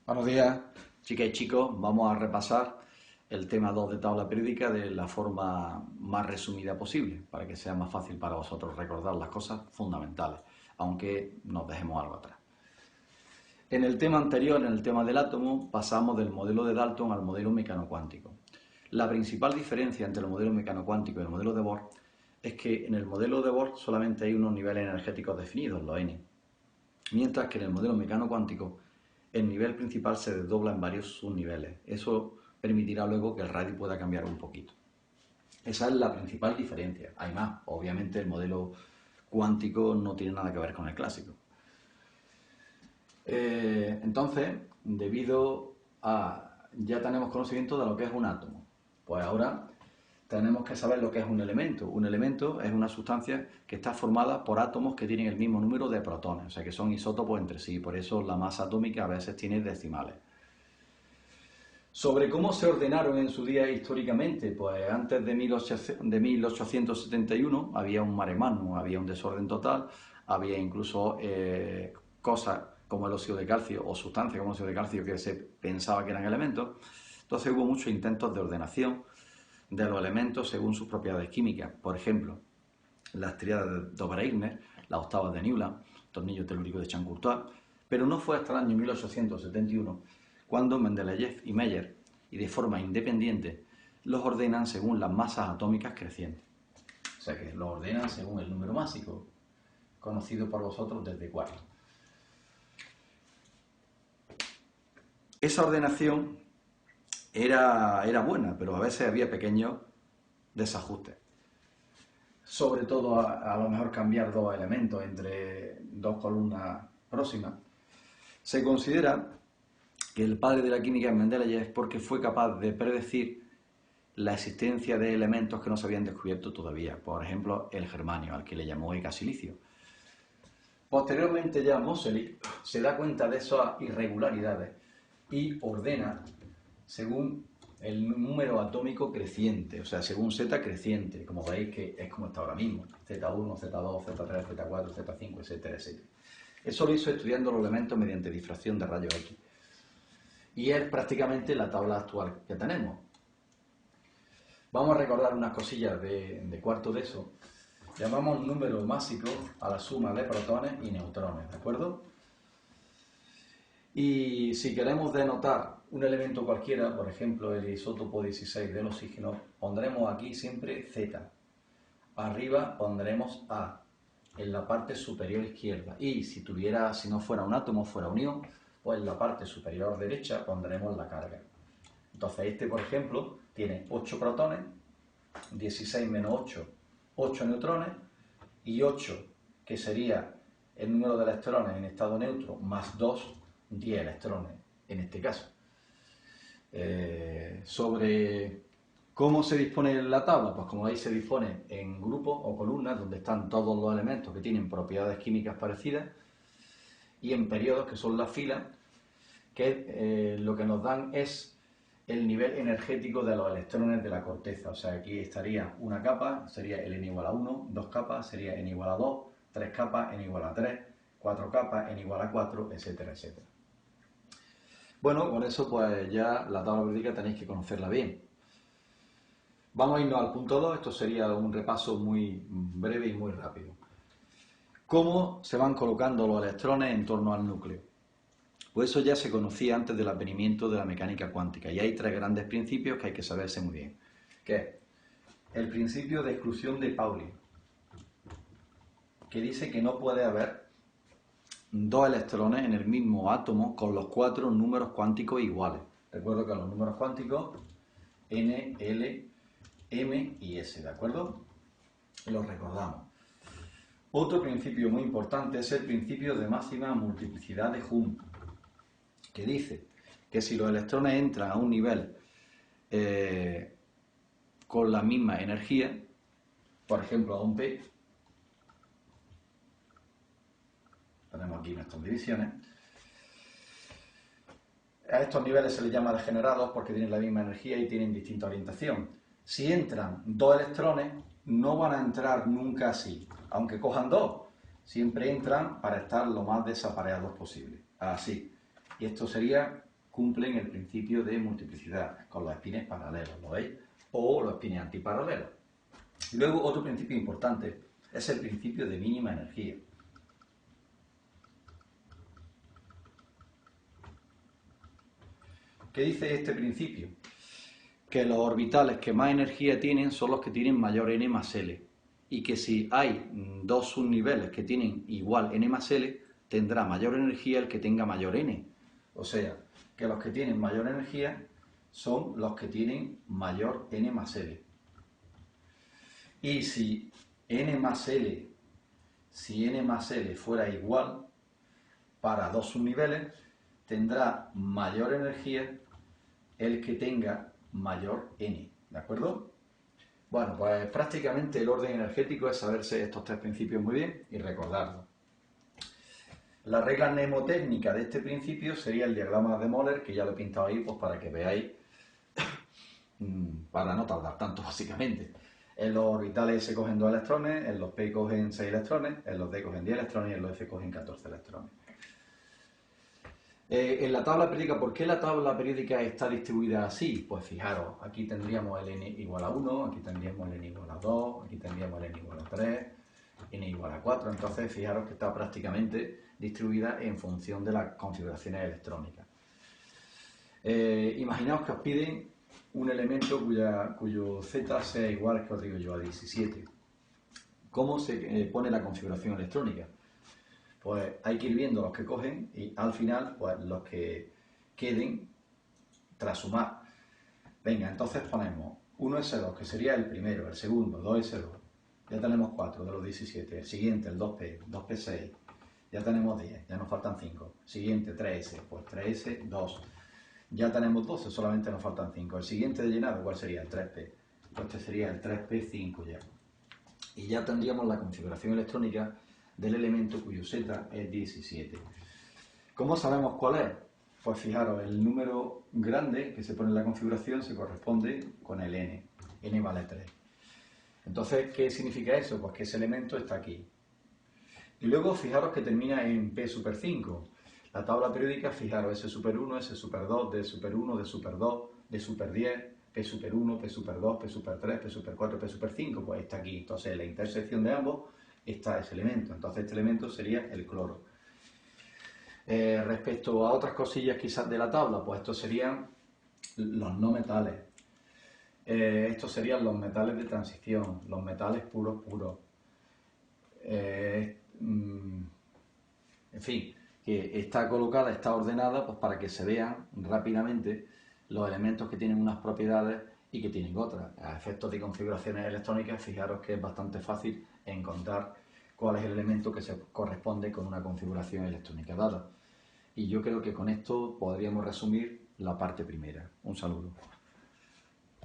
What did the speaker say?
Buenos días, chicas y chicos. Vamos a repasar el tema 2 de tabla periódica de la forma más resumida posible, para que sea más fácil para vosotros recordar las cosas fundamentales, aunque nos dejemos algo atrás. En el tema anterior, en el tema del átomo, pasamos del modelo de Dalton al modelo mecano-cuántico. La principal diferencia entre el modelo mecano-cuántico y el modelo de Bohr es que en el modelo de Bohr solamente hay unos niveles energéticos definidos, los n, mientras que en el modelo mecano-cuántico el nivel principal se desdobla en varios subniveles. Eso permitirá luego que el radio pueda cambiar un poquito. Esa es la principal diferencia. Hay más. Obviamente el modelo cuántico no tiene nada que ver con el clásico. Entonces, debido a ya tenemos conocimiento de lo que es un átomo, pues ahora tenemos que saber lo que es un elemento. Un elemento es una sustancia que está formada por átomos que tienen el mismo número de protones, o sea que son isótopos entre sí, por eso la masa atómica a veces tiene decimales. Sobre cómo se ordenaron en su día históricamente, pues antes de 1871 había un mare magnum, había un desorden total, había incluso cosas como el óxido de calcio o sustancias como el óxido de calcio que se pensaba que eran elementos. Entonces hubo muchos intentos de ordenación de los elementos según sus propiedades químicas. Por ejemplo, las tríadas de Bregner, las octavas de Newland, tornillo telúrico de Champ-Courtois, pero no fue hasta el año 1871 cuando Mendeleev y Meyer, y de forma independiente, los ordenan según las masas atómicas crecientes. O sea que los ordenan según el número másico, conocido por vosotros desde cuarto. Esa ordenación era buena, pero a veces había pequeños desajustes. Sobre todo a lo mejor cambiar dos elementos entre dos columnas próximas. Se considera que el padre de la química es Mendeleev porque fue capaz de predecir la existencia de elementos que no se habían descubierto todavía. Por ejemplo, el germanio, al que le llamó ecasilicio. Posteriormente ya Moseley se da cuenta de esas irregularidades y ordena según el número atómico creciente, o sea, según Z creciente, como veis que es como está ahora mismo, Z1, Z2, Z3, Z4, Z5, etcétera, etcétera. Eso lo hizo estudiando los elementos mediante difracción de rayos X. Y es prácticamente la tabla actual que tenemos. Vamos a recordar unas cosillas de cuarto de eso. Llamamos número másico a la suma de protones y neutrones, ¿de acuerdo? Y si queremos denotar un elemento cualquiera, por ejemplo el isótopo 16 del oxígeno, pondremos aquí siempre Z. Arriba pondremos A, en la parte superior izquierda. Y si no fuera un átomo, fuera un ion, pues en la parte superior derecha pondremos la carga. Entonces este, por ejemplo, tiene 8 protones, 16 menos 8, 8 neutrones, y 8, que sería el número de electrones en estado neutro, más 2, 10 electrones en este caso. Sobre cómo se dispone la tabla, pues como veis se dispone en grupos o columnas donde están todos los elementos que tienen propiedades químicas parecidas y en periodos que son las filas, que lo que nos dan es el nivel energético de los electrones de la corteza. O sea, aquí estaría una capa, sería el n igual a 1, dos capas sería n igual a 2, tres capas n igual a 3, cuatro capas n igual a 4, etcétera, etcétera. Bueno, con eso pues ya la tabla periódica tenéis que conocerla bien. Vamos a irnos al punto 2, esto sería un repaso muy breve y muy rápido. ¿Cómo se van colocando los electrones en torno al núcleo? Pues eso ya se conocía antes del advenimiento de la mecánica cuántica y hay tres grandes principios que hay que saberse muy bien. Que es el principio de exclusión de Pauli, que dice que no puede haber dos electrones en el mismo átomo con los 4 números cuánticos iguales. Recuerdo que los números cuánticos N, L, M y S, ¿de acuerdo? Los recordamos. Otro principio muy importante es el principio de máxima multiplicidad de Hum, que dice que si los electrones entran a un nivel con la misma energía, por ejemplo a un P, tenemos aquí nuestras divisiones, a estos niveles se les llama degenerados porque tienen la misma energía y tienen distinta orientación. Si entran dos electrones, no van a entrar nunca así, aunque cojan dos, siempre entran para estar lo más desapareados posible, así. Y esto sería cumplen el principio de multiplicidad con los espines paralelos, ¿lo veis? O los espines antiparalelos. Y luego otro principio importante es el principio de mínima energía. ¿Qué dice este principio? Que los orbitales que más energía tienen son los que tienen mayor n más L. Y que si hay dos subniveles que tienen igual n más L, tendrá mayor energía el que tenga mayor n. O sea, que los que tienen mayor energía son los que tienen mayor n más L. Y si n más L fuera igual para dos subniveles, tendrá mayor energía el que tenga mayor n, ¿de acuerdo? Bueno, pues prácticamente el orden energético es saberse estos tres principios muy bien y recordarlos. La regla mnemotécnica de este principio sería el diagrama de Moller, que ya lo he pintado ahí pues para que veáis, para no tardar tanto básicamente. En los orbitales S cogen 2 electrones, en los P cogen 6 electrones, en los D cogen 10 electrones y en los F cogen 14 electrones. En la tabla periódica, ¿por qué la tabla periódica está distribuida así? Pues fijaros, aquí tendríamos el n igual a 1, aquí tendríamos el n igual a 2, aquí tendríamos el n igual a 3, n igual a 4, entonces fijaros que está prácticamente distribuida en función de las configuraciones electrónicas. Imaginaos que os piden un elemento cuyo z sea igual, que os digo yo, a 17. ¿Cómo se pone la configuración electrónica? Pues hay que ir viendo los que cogen y al final pues los que queden tras sumar. Venga, entonces ponemos 1S2, que sería el primero, el segundo, 2S2. Ya tenemos 4 de los 17. El siguiente, el 2P, 2P6. Ya tenemos 10, ya nos faltan 5. Siguiente, 3S, pues 3S, 2. Ya tenemos 12, solamente nos faltan 5. El siguiente de llenado, ¿cuál sería? El 3P. Pues este sería el 3P5 ya. Y ya tendríamos la configuración electrónica del elemento cuyo z es 17. ¿Cómo sabemos cuál es? Pues fijaros, el número grande que se pone en la configuración se corresponde con el n. N vale 3. Entonces, ¿qué significa eso? Pues que ese elemento está aquí. Y luego fijaros que termina en P super 5. La tabla periódica, fijaros, S super 1, S super 2, D super 1, D super 2, D super 10, P super 1, P super 2, P super 3, P super 4, P super 5, pues está aquí. Entonces, en la intersección de ambos está ese elemento. Entonces, este elemento sería el cloro. Respecto a otras cosillas quizás de la tabla, pues estos serían los no metales. Estos serían los metales de transición, los metales puros. En fin, que está colocada, está ordenada pues para que se vean rápidamente los elementos que tienen unas propiedades y que tienen otras. A efectos de configuraciones electrónicas, fijaros que es bastante fácil encontrar cuál es el elemento que se corresponde con una configuración electrónica dada. Y yo creo que con esto podríamos resumir la parte primera. Un saludo.